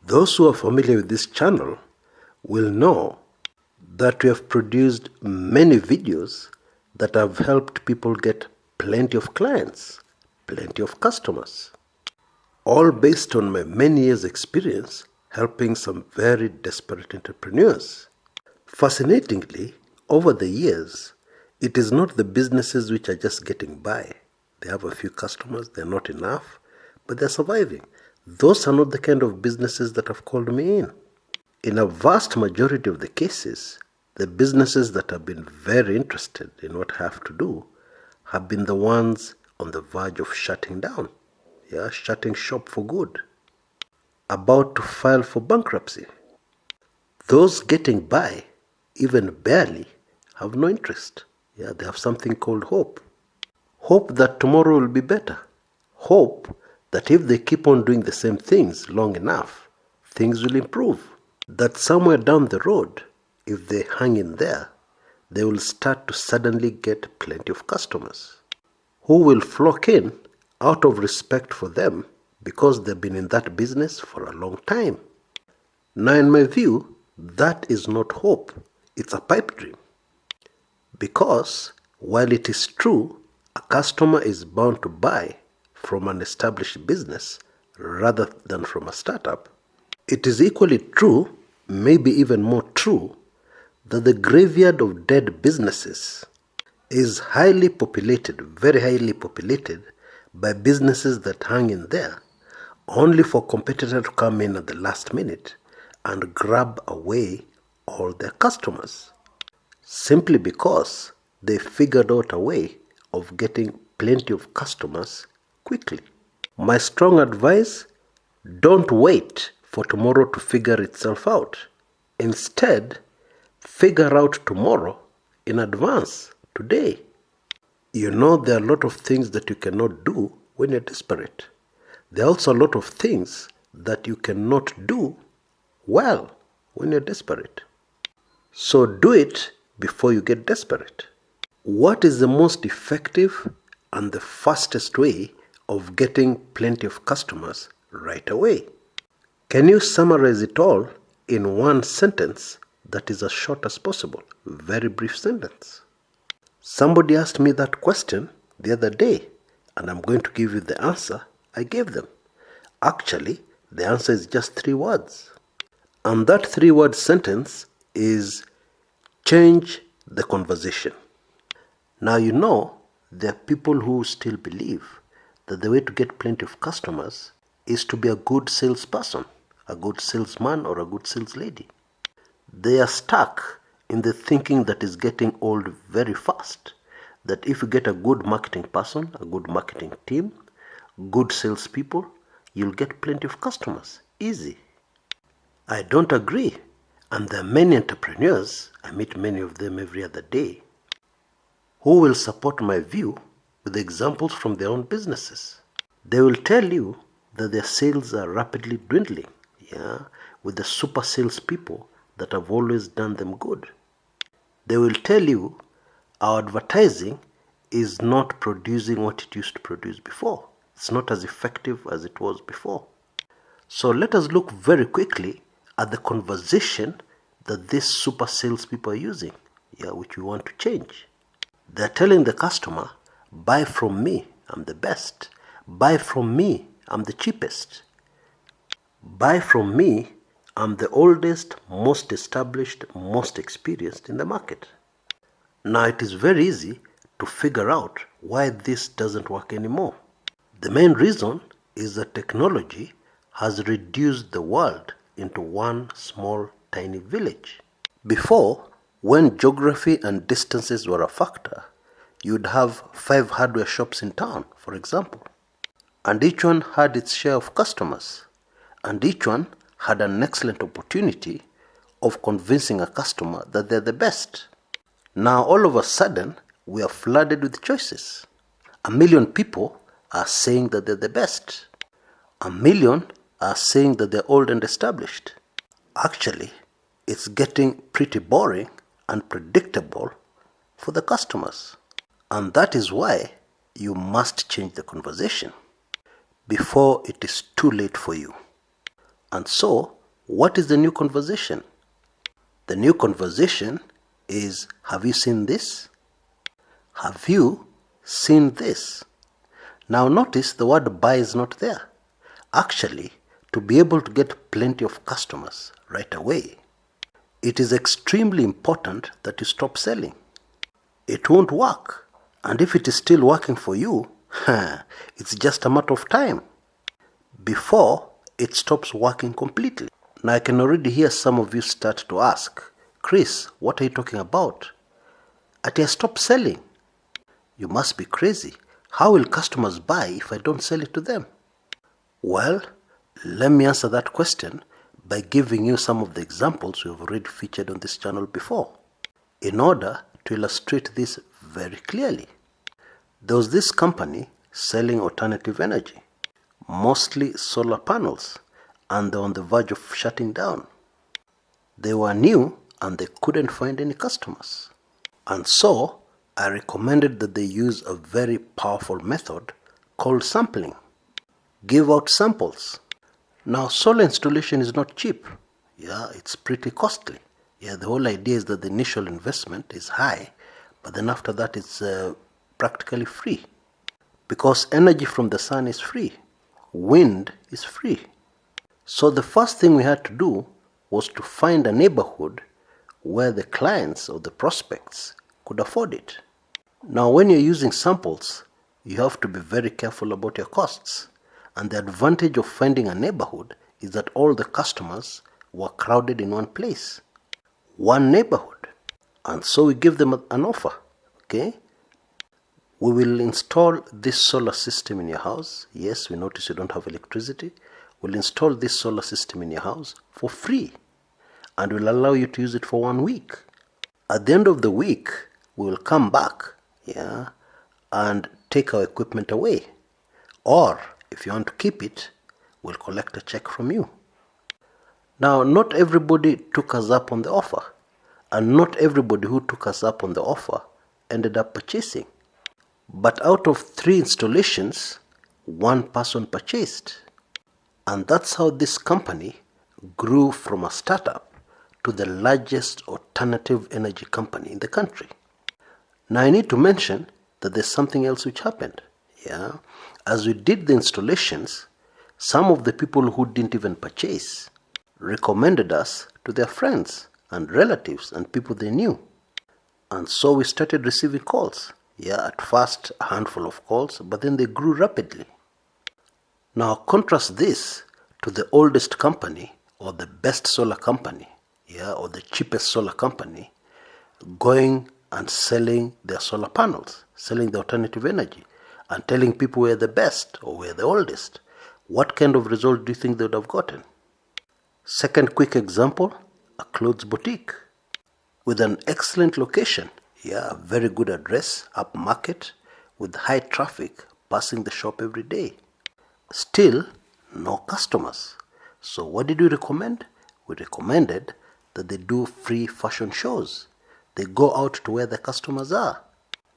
Those who are familiar with this channel will know that we have produced many videos that have helped people get plenty of clients, plenty of customers, all based on my many years' experience helping some very desperate entrepreneurs. Fascinatingly, over the years, it is not the businesses which are just getting by. They have a few customers, they're not enough, but they're surviving. Those are not the kind of businesses that have called me in. In a vast majority of the cases, the businesses that have been very interested in what I have to do have been the ones on the verge of shutting down. Shutting shop for good. About to file for bankruptcy. Those getting by, even barely, have no interest. They have something called hope. Hope that tomorrow will be better. Hope that if they keep on doing the same things long enough, things will improve. That somewhere down the road, if they hang in there, they will start to suddenly get plenty of customers who will flock in out of respect for them because they've been in that business for a long time. Now, in my view, that is not hope. It's a pipe dream. Because while it is true, a customer is bound to buy from an established business rather than from a startup, it is equally true, maybe even more true, that the graveyard of dead businesses is highly populated, very highly populated, by businesses that hang in there only for competitors to come in at the last minute and grab away all their customers, simply because they figured out a way of getting plenty of customers quickly. My strong advice, don't wait for tomorrow to figure itself out. Instead, figure out tomorrow in advance, today. You know there are a lot of things that you cannot do when you're desperate. There are also a lot of things that you cannot do well when you're desperate. So do it before you get desperate. What is the most effective and the fastest way of getting plenty of customers right away? Can you summarize it all in one sentence that is as short as possible? Very brief sentence. Somebody asked me that question the other day, and I'm going to give you the answer I gave them. Actually, the answer is just 3 words. And that 3-word sentence is change the conversation. Now you know there are people who still believe that the way to get plenty of customers is to be a good salesperson, a good salesman or a good saleslady. They are stuck in the thinking that is getting old very fast, that if you get a good marketing person, a good marketing team, good salespeople, you'll get plenty of customers. Easy. I don't agree. And there are many entrepreneurs, I meet many of them every other day, who will support my view with examples from their own businesses. They will tell you that their sales are rapidly dwindling, with the super salespeople that have always done them good. They will tell you our advertising is not producing what it used to produce before. It's not as effective as it was before. So let us look very quickly at the conversation that these super salespeople are using, which we want to change. They're telling the customer, buy from me, I'm the best. Buy from me, I'm the cheapest. Buy from me, I'm the oldest, most established, most experienced in the market. Now it is very easy to figure out why this doesn't work anymore. The main reason is that technology has reduced the world into one small, tiny village. Before, when geography and distances were a factor, you'd have 5 hardware shops in town, for example. And each one had its share of customers. And each one had an excellent opportunity of convincing a customer that they're the best. Now all of a sudden, we are flooded with choices. 1 million people are saying that they're the best. 1 million are saying that they're old and established. Actually, it's getting pretty boring and predictable for the customers. And that is why you must change the conversation before it is too late for you. And so, What is the new conversation? The new conversation is, have you seen this? Have you seen this? Now notice the word buy is not there. Actually, to be able to get plenty of customers right away, it is extremely important that you stop selling. It won't work. And if it is still working for you, it's just a matter of time before it stops working completely. Now I can already hear some of you start to ask, Chris, what are you talking about? I stop selling. You must be crazy. How will customers buy if I don't sell it to them? Well, let me answer that question by giving you some of the examples we have already featured on this channel before, in order to illustrate this very clearly. There was this company selling alternative energy, mostly solar panels, and they're on the verge of shutting down. They were new and they couldn't find any customers. And so I recommended that they use a very powerful method called sampling. Give out samples. Now, solar installation is not cheap. It's pretty costly. The whole idea is that the initial investment is high, but then after that it's practically free. Because energy from the sun is free. Wind is free. So the first thing we had to do was to find a neighborhood where the clients or the prospects could afford it. Now, when you're using samples, you have to be very careful about your costs. And the advantage of finding a neighborhood is that all the customers were crowded in one place, one neighborhood. And so we give them an offer, okay? We will install this solar system in your house. Yes, we notice you don't have electricity. We'll install this solar system in your house for free. And we'll allow you to use it for 1 week. At the end of the week, we will come back, and take our equipment away. Or, if you want to keep it, we'll collect a check from you. Now, not everybody took us up on the offer. And not everybody who took us up on the offer ended up purchasing. But out of 3 installations, 1 person purchased. And that's how this company grew from a startup to the largest alternative energy company in the country. Now I need to mention that there's something else which happened. As we did the installations, some of the people who didn't even purchase recommended us to their friends and relatives and people they knew. And so we started receiving calls. At first a handful of calls, but then they grew rapidly. Now contrast this to the oldest company or the best solar company, or the cheapest solar company, going and selling their solar panels, selling the alternative energy, and telling people we're the best or we're the oldest. What kind of result do you think they would have gotten? Second quick example, a clothes boutique with an excellent location. A very good address, upmarket, with high traffic passing the shop every day. Still, no customers. So what did we recommend? We recommended that they do free fashion shows. They go out to where the customers are.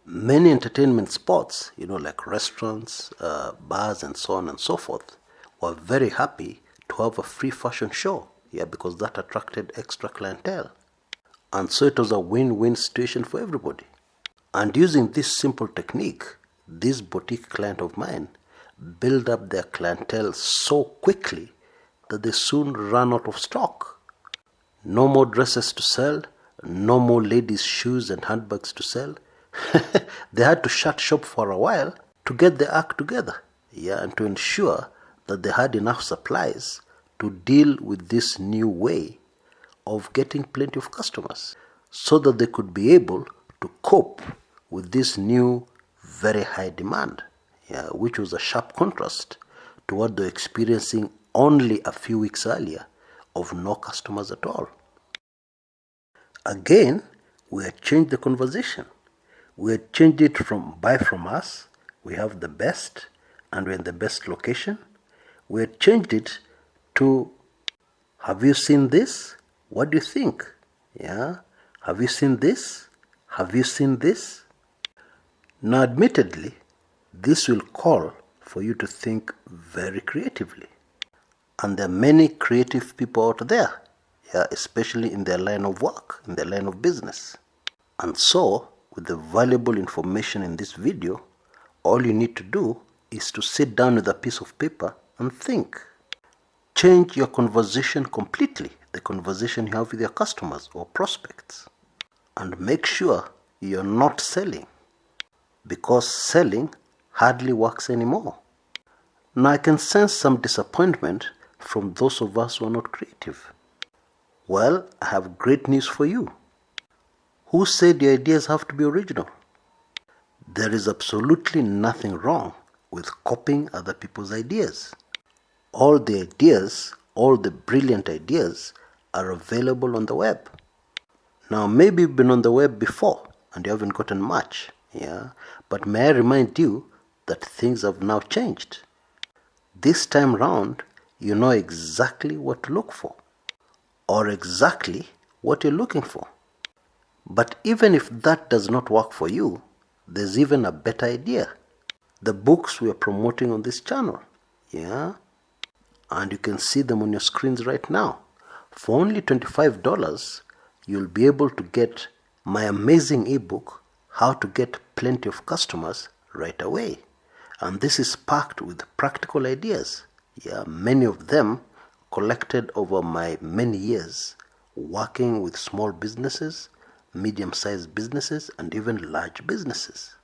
Many entertainment spots, like restaurants, bars, and so on and so forth, were very happy to have a free fashion show, because that attracted extra clientele. And so it was a win-win situation for everybody. And using this simple technique, this boutique client of mine built up their clientele so quickly that they soon ran out of stock. No more dresses to sell, no more ladies' shoes and handbags to sell. They had to shut shop for a while to get their act together, and to ensure that they had enough supplies to deal with this new way of getting plenty of customers, so that they could be able to cope with this new very high demand, which was a sharp contrast to what they were experiencing only a few weeks earlier of no customers at all. Again, we had changed the conversation. We had changed it from buy from us, we have the best, and we're in the best location. We had changed it to, have you seen this? What do you think? Have you seen this? Have you seen this? Now, admittedly, this will call for you to think very creatively. And there are many creative people out there, especially in their line of work, in their line of business. And so, with the valuable information in this video, all you need to do is to sit down with a piece of paper and think. Change your conversation completely, the conversation you have with your customers or prospects. And make sure you're not selling, because selling hardly works anymore. Now I can sense some disappointment from those of us who are not creative. Well, I have great news for you. Who said your ideas have to be original? There is absolutely nothing wrong with copying other people's ideas. All the ideas, all the brilliant ideas are available on the web. Now maybe you've been on the web before and you haven't gotten much, but may I remind you that things have now changed. This time round, you know exactly what to look for, or exactly what you're looking for. But even if that does not work for you, there's even a better idea. The books we are promoting on this channel, and you can see them on your screens right now. For only $25, you'll be able to get my amazing ebook, How to Get Plenty of Customers Right Away. And this is packed with practical ideas, many of them collected over my many years working with small businesses, medium-sized businesses, and even large businesses.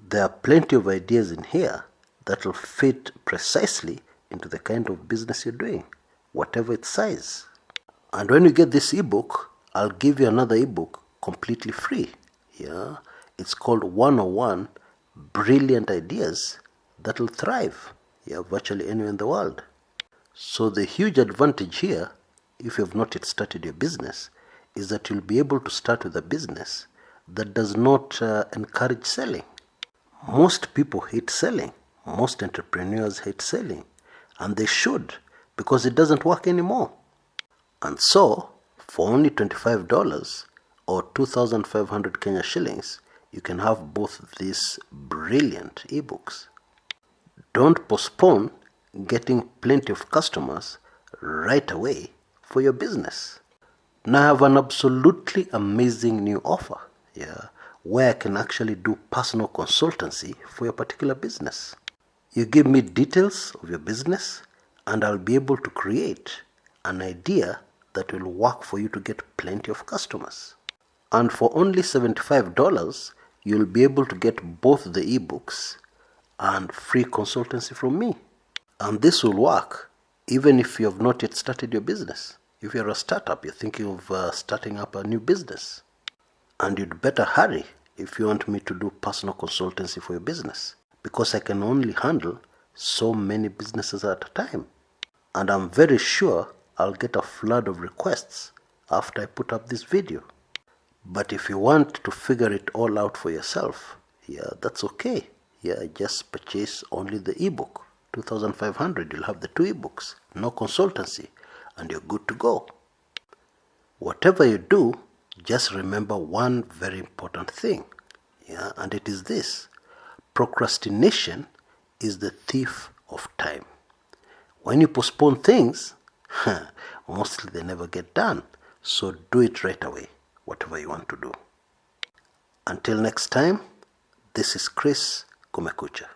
There are plenty of ideas in here that will fit precisely into the kind of business you're doing, whatever its size. And when you get this ebook, I'll give you another ebook completely free. It's called 101 Brilliant Ideas That Will Thrive virtually anywhere in the world. So the huge advantage here, if you have not yet started your business, is that you'll be able to start with a business that does not encourage selling. Most people hate selling. Most entrepreneurs hate selling. And they should, because it doesn't work anymore. And so, for only $25 or 2,500 Kenya shillings, you can have both these brilliant ebooks. Don't postpone getting plenty of customers right away for your business. Now I have an absolutely amazing new offer, where I can actually do personal consultancy for your particular business. You give me details of your business and I'll be able to create an idea that will work for you to get plenty of customers. And for only $75, you'll be able to get both the ebooks and free consultancy from me. And this will work even if you have not yet started your business. If you're a startup, you're thinking of starting up a new business. And you'd better hurry if you want me to do personal consultancy for your business, because I can only handle so many businesses at a time. And I'm very sure I'll get a flood of requests after I put up this video. But if you want to figure it all out for yourself, that's okay. Just purchase only the ebook. 2,500, you'll have the two ebooks, no consultancy, and you're good to go. Whatever you do, just remember one very important thing, and it is this: procrastination is the thief of time. When you postpone things, mostly they never get done. So do it right away, whatever you want to do. Until next time, this is Chris Kumekucha.